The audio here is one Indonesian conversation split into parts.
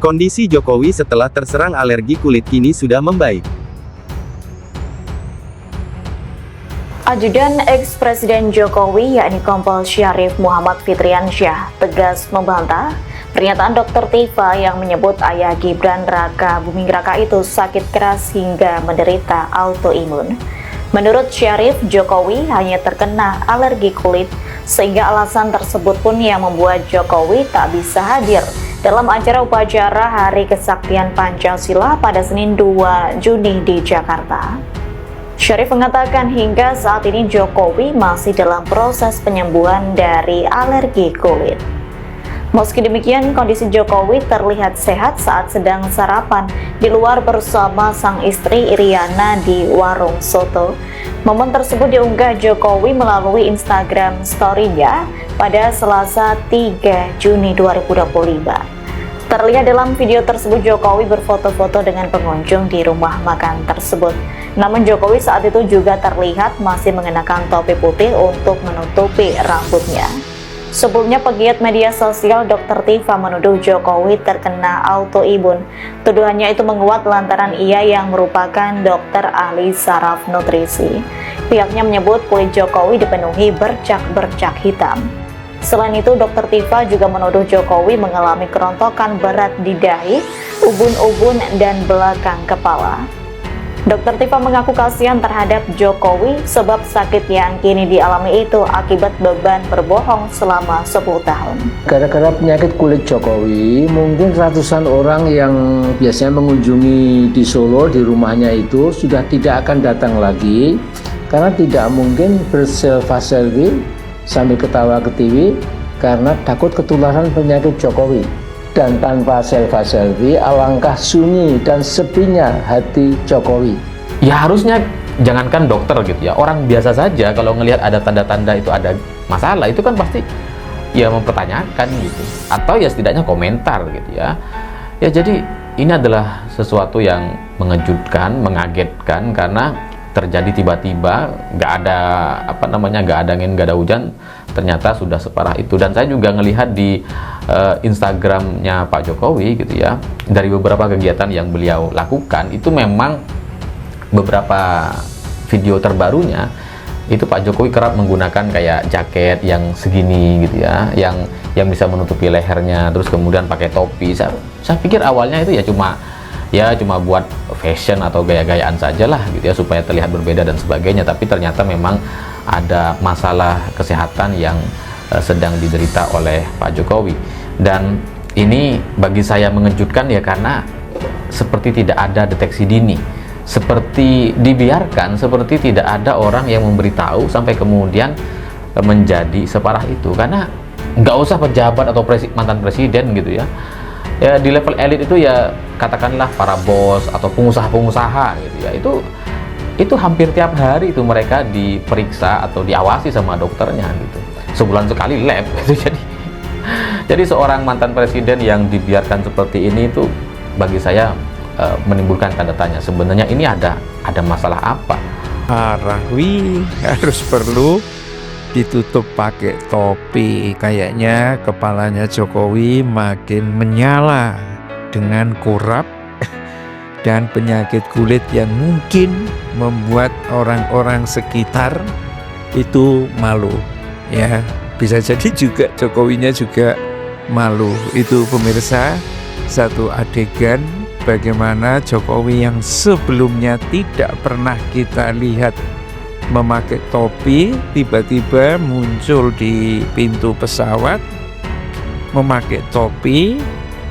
Kondisi Jokowi setelah terserang alergi kulit kini sudah membaik. Ajudan ex-Presiden Jokowi yakni Kompol Syarif Muhammad Fitriansyah tegas membantah pernyataan Dr. Tifa yang menyebut ayah Gibran Raka Buming Raka itu sakit keras hingga menderita autoimun. Menurut Syarif, Jokowi hanya terkena alergi kulit, sehingga alasan tersebut pun yang membuat Jokowi tak bisa hadir dalam acara upacara Hari Kesaktian Pancasila pada Senin 2 Juni di Jakarta. Syarif mengatakan hingga saat ini Jokowi masih dalam proses penyembuhan dari alergi kulit. Meski demikian, kondisi Jokowi terlihat sehat saat sedang sarapan di luar bersama sang istri Iriana di warung soto. Momen tersebut diunggah Jokowi melalui Instagram story-nya pada Selasa 3 Juni 2025. Terlihat dalam video tersebut Jokowi berfoto-foto dengan pengunjung di rumah makan tersebut. Namun Jokowi saat itu juga terlihat masih mengenakan topi putih untuk menutupi rambutnya. Sebelumnya pegiat media sosial Dr. Tifa menuduh Jokowi terkena autoimun. Tuduhannya itu menguat lantaran ia yang merupakan dokter ahli saraf nutrisi. Pihaknya menyebut kulit Jokowi dipenuhi bercak-bercak hitam. Selain itu, Dr. Tifa juga menuduh Jokowi mengalami kerontokan berat di dahi, ubun-ubun, dan belakang kepala. Dr. Tifa mengaku kasihan terhadap Jokowi sebab sakit yang kini dialami itu akibat beban berbohong selama 10 tahun. Gara-gara penyakit kulit Jokowi, mungkin ratusan orang yang biasanya mengunjungi di Solo, di rumahnya itu, sudah tidak akan datang lagi karena tidak mungkin berselfie sambil ketawa ke TV karena takut ketularan penyakit Jokowi. Dan tanpa selfie, alangkah sunyi dan sepinya hati Jokowi. Ya harusnya jangankan dokter gitu ya, orang biasa saja kalau ngelihat ada tanda-tanda itu ada masalah, itu kan pasti ya mempertanyakan gitu, atau ya setidaknya komentar gitu ya. Ya jadi ini adalah sesuatu yang mengejutkan, mengagetkan karena terjadi tiba-tiba, nggak ada nggak ada angin, nggak ada hujan, ternyata sudah separah itu. Dan saya juga ngelihat di Instagramnya Pak Jokowi gitu ya, dari beberapa kegiatan yang beliau lakukan itu memang beberapa video terbarunya itu Pak Jokowi kerap menggunakan kayak jaket yang segini gitu ya, yang bisa menutupi lehernya, terus kemudian pakai topi. Saya pikir awalnya itu ya cuma buat fashion atau gaya-gayaan saja lah gitu ya, supaya terlihat berbeda dan sebagainya, tapi ternyata memang ada masalah kesehatan yang sedang diderita oleh Pak Jokowi. Dan ini bagi saya mengejutkan ya, karena seperti tidak ada deteksi dini, seperti dibiarkan, seperti tidak ada orang yang memberitahu sampai kemudian menjadi separah itu. Karena nggak usah pejabat atau mantan presiden gitu ya, ya di level elit itu ya katakanlah para bos atau pengusaha-pengusaha gitu ya, itu hampir tiap hari itu mereka diperiksa atau diawasi sama dokternya gitu, sebulan sekali lab gitu. Jadi seorang mantan presiden yang dibiarkan seperti ini itu bagi saya menimbulkan tanda tanya, sebenarnya ini ada masalah apa? Rahwi harus perlu ditutup pakai topi. Kayaknya kepalanya Jokowi makin menyala dengan kurap dan penyakit kulit yang mungkin membuat orang-orang sekitar itu malu ya. Bisa jadi juga Jokowinya juga malu. Itu pemirsa, satu adegan bagaimana Jokowi yang sebelumnya tidak pernah kita lihat memakai topi, tiba-tiba muncul di pintu pesawat memakai topi,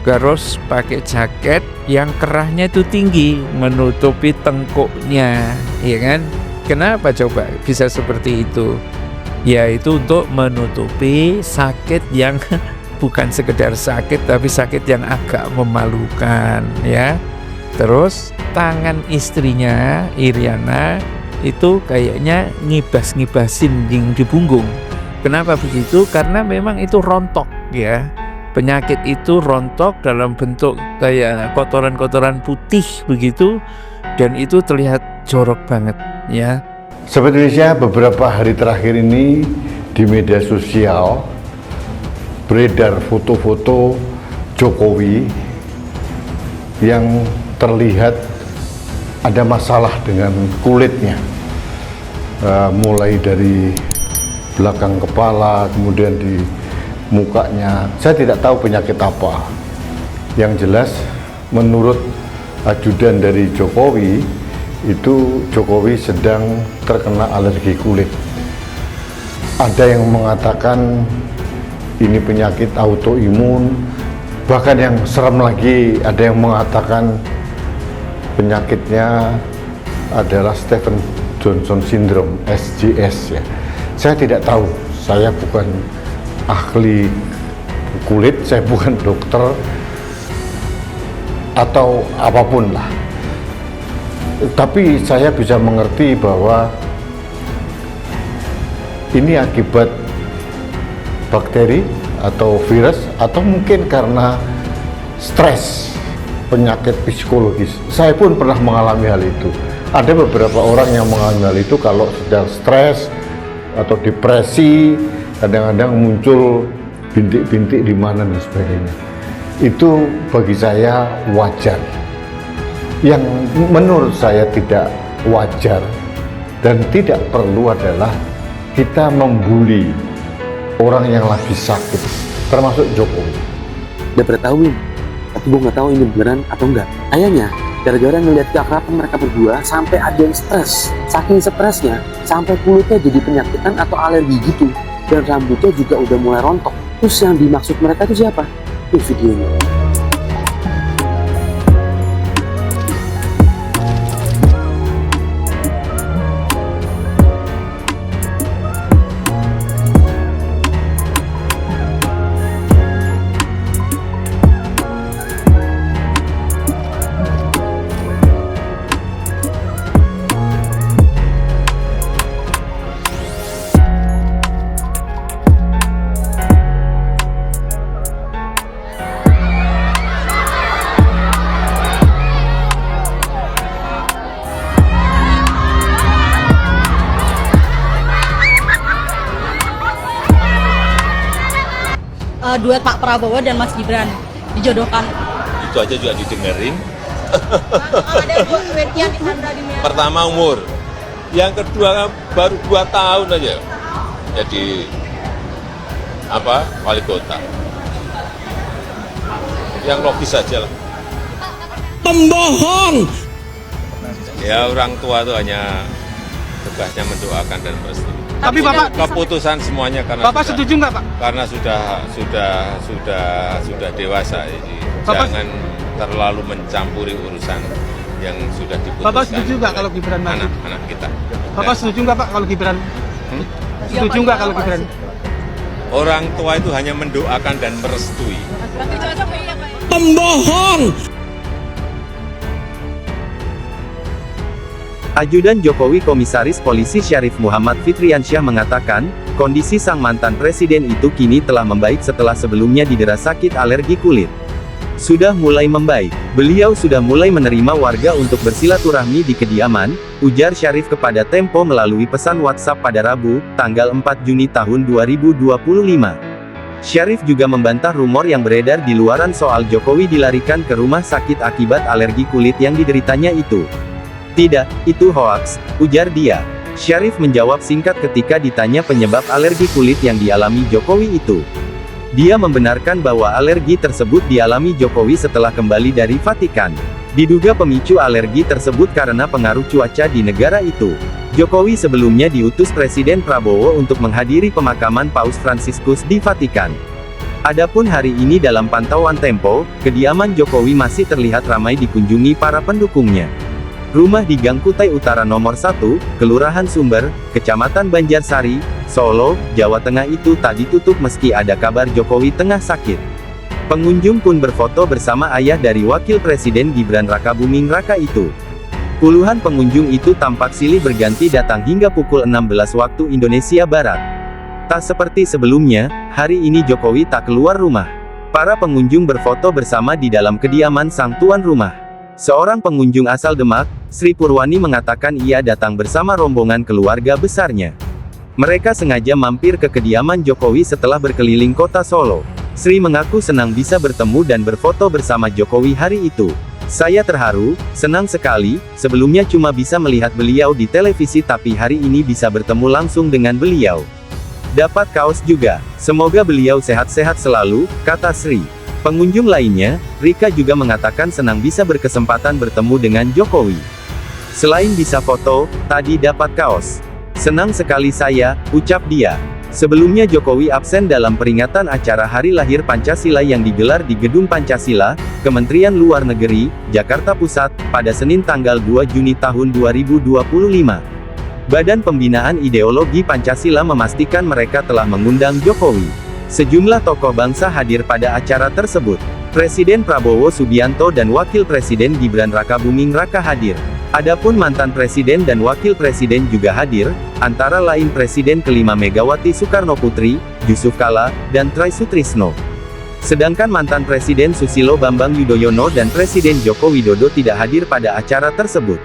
terus pakai jaket yang kerahnya itu tinggi menutupi tengkuknya, ya kan? Kenapa coba bisa seperti itu? Ya itu untuk menutupi sakit yang bukan sekedar sakit, tapi sakit yang agak memalukan ya. Terus tangan istrinya Iriana itu kayaknya ngibas-ngibasin di punggung. Kenapa begitu? Karena memang itu rontok ya. Penyakit itu rontok dalam bentuk kayak kotoran-kotoran putih begitu, dan itu terlihat jorok banget ya. Sobat Indonesia, beberapa hari terakhir ini di media sosial beredar foto-foto Jokowi yang terlihat ada masalah dengan kulitnya, mulai dari belakang kepala, kemudian di mukanya. Saya tidak tahu penyakit apa. Yang jelas, menurut ajudan dari Jokowi, itu Jokowi sedang terkena alergi kulit. Ada yang mengatakan ini penyakit autoimun, bahkan yang serem lagi ada yang mengatakan penyakitnya adalah Stephen Johnson Syndrome, SJS ya. Saya tidak tahu, saya bukan ahli kulit, saya bukan dokter atau apapun lah. Tapi saya bisa mengerti bahwa ini akibat bakteri atau virus, atau mungkin karena stres, penyakit psikologis. Saya pun pernah mengalami hal itu. Ada beberapa orang yang mengalami hal itu kalau sedang stres atau depresi, kadang-kadang muncul bintik-bintik di mana dan sebagainya. Itu bagi saya wajar. Yang menurut saya tidak wajar dan tidak perlu adalah kita membuli orang yang lagi sakit, termasuk Jokowi. Udah bertahun, tapi gue nggak tahu ini beneran atau enggak. Ayahnya gara-gara ngeliat keakraban mereka berdua sampai ada yang stres. Saking stresnya sampai kulitnya jadi penyakitan atau alergi gitu, dan rambutnya juga udah mulai rontok. Terus yang dimaksud mereka itu siapa? Tuh videonya. Duet Pak Prabowo dan Mas Gibran dijodohkan. Itu aja juga didengerin. Ada yang disandra di Myanmar. Pertama umur, yang kedua baru 2 tahun aja jadi wali kota. Yang logis saja lah. Pembohong. Ya orang tua itu hanya tugasnya mendoakan dan merestui. Tapi Bapak Keputusan semuanya karena Bapak setuju nggak Pak? karena sudah dewasa, jadi Bapak- jangan terlalu mencampuri urusan yang sudah diputuskan. Bapak setuju nggak kalau Gibran maju? anak-anak kita? Bapak Dan setuju nggak Pak kalau Gibran? Setuju nggak kalau Gibran? orang tua itu hanya mendoakan dan merestui. Berarti cocok ya Pak? Pembohong. Ajudan Jokowi Komisaris Polisi Syarif Muhammad Fitriansyah mengatakan, kondisi sang mantan presiden itu kini telah membaik setelah sebelumnya didera sakit alergi kulit. Sudah mulai membaik. Beliau sudah mulai menerima warga untuk bersilaturahmi di kediaman, ujar Syarif kepada Tempo melalui pesan WhatsApp pada Rabu, tanggal 4 Juni tahun 2025. Syarif juga membantah rumor yang beredar di luaran soal Jokowi dilarikan ke rumah sakit akibat alergi kulit yang dideritanya itu. Tidak, itu hoaks, ujar dia. Syarif menjawab singkat ketika ditanya penyebab alergi kulit yang dialami Jokowi itu. Dia membenarkan bahwa alergi tersebut dialami Jokowi setelah kembali dari Vatikan. Diduga pemicu alergi tersebut karena pengaruh cuaca di negara itu. Jokowi sebelumnya diutus Presiden Prabowo untuk menghadiri pemakaman Paus Fransiskus di Vatikan. Adapun hari ini dalam pantauan Tempo, kediaman Jokowi masih terlihat ramai dikunjungi para pendukungnya. Rumah di Gang Kutai Utara nomor 1, Kelurahan Sumber, Kecamatan Banjarsari, Solo, Jawa Tengah itu tak ditutup meski ada kabar Jokowi tengah sakit. Pengunjung pun berfoto bersama ayah dari Wakil Presiden Gibran Rakabuming Raka itu. Puluhan pengunjung itu tampak silih berganti datang hingga pukul 16 waktu Indonesia Barat. Tak seperti sebelumnya, hari ini Jokowi tak keluar rumah. Para pengunjung berfoto bersama di dalam kediaman sang tuan rumah. Seorang pengunjung asal Demak, Sri Purwani mengatakan ia datang bersama rombongan keluarga besarnya. Mereka sengaja mampir ke kediaman Jokowi setelah berkeliling kota Solo. Sri mengaku senang bisa bertemu dan berfoto bersama Jokowi hari itu. Saya terharu, senang sekali, sebelumnya cuma bisa melihat beliau di televisi tapi hari ini bisa bertemu langsung dengan beliau. Dapat kaos juga. Semoga beliau sehat-sehat selalu, kata Sri. Pengunjung lainnya, Rika juga mengatakan senang bisa berkesempatan bertemu dengan Jokowi. Selain bisa foto, tadi dapat kaos. Senang sekali saya, ucap dia. Sebelumnya Jokowi absen dalam peringatan acara Hari Lahir Pancasila yang digelar di Gedung Pancasila, Kementerian Luar Negeri, Jakarta Pusat, pada Senin tanggal 2 Juni tahun 2025. Badan Pembinaan Ideologi Pancasila memastikan mereka telah mengundang Jokowi. Sejumlah tokoh bangsa hadir pada acara tersebut. Presiden Prabowo Subianto dan Wakil Presiden Gibran Rakabuming Raka hadir. Adapun mantan presiden dan wakil presiden juga hadir, antara lain Presiden kelima Megawati Soekarnoputri, Yusuf Kala, dan Try Sutrisno. Sedangkan mantan Presiden Susilo Bambang Yudhoyono dan Presiden Joko Widodo tidak hadir pada acara tersebut.